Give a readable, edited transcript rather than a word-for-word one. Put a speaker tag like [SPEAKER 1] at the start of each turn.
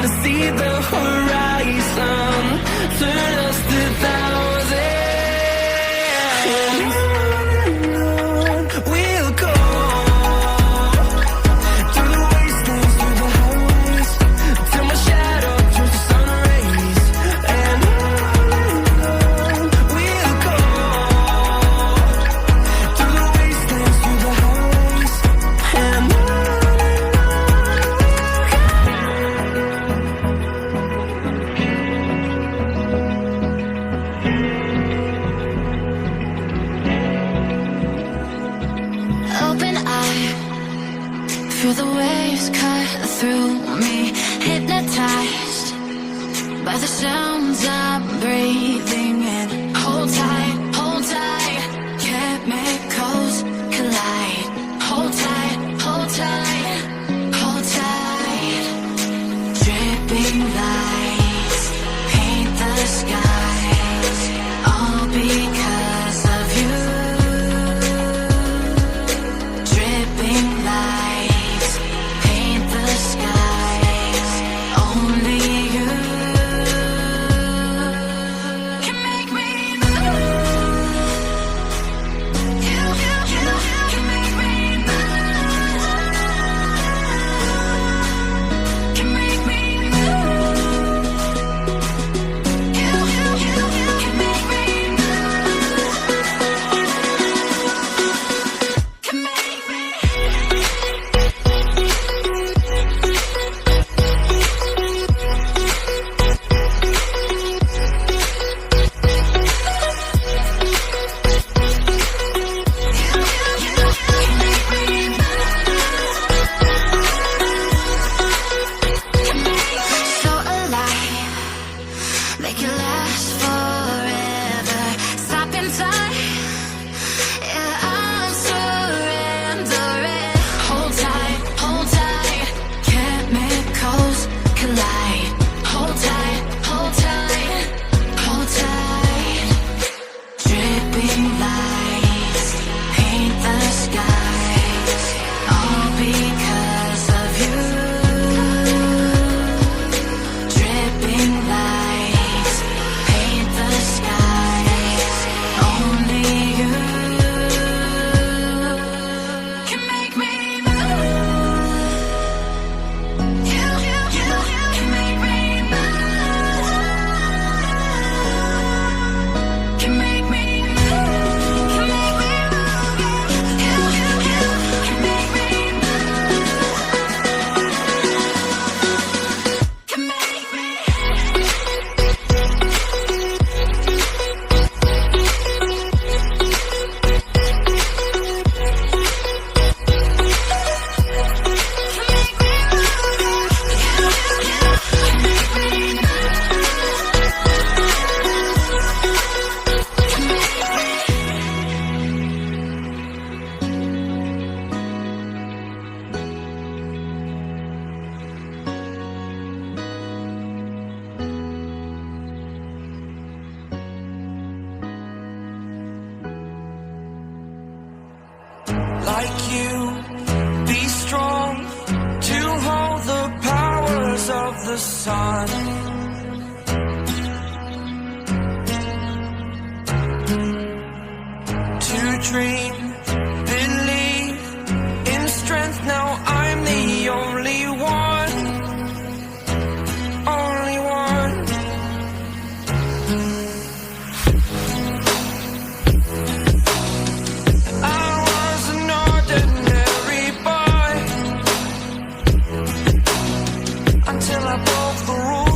[SPEAKER 1] to see the horizon, turn us to thousands. And on we'll go, through the wastelands, through the highways, till my shadow turns to sun rays. And on we'll go, through the wastelands, through the highways. And
[SPEAKER 2] open eye, feel the waves cut through me, hypnotized by the sounds I'm breathing in. Hold tight, chemicals collide. Hold tight, hold tight, hold tight. Dripping lights paint the skies, all because of you. Dripping lights paint the skies, only you can make me move. You can make me move. Can make me move. You can make me move. Can make me. So alive, make it last forever. Stop in time, yeah, I'm surrendering. Hold tight, chemicals collide. Hold tight, hold tight. Dripping lights paint the skies, all because of you. Dripping lights paint the skies, only you can make me move. You can make me move. Can make me move. Can make me move. You can make me move. Can make me.
[SPEAKER 1] like you, be strong to hold the powers of the sun. To dream, believe in strength. Now I'm the only one, only one. I was an ordinary boy until I broke the rules.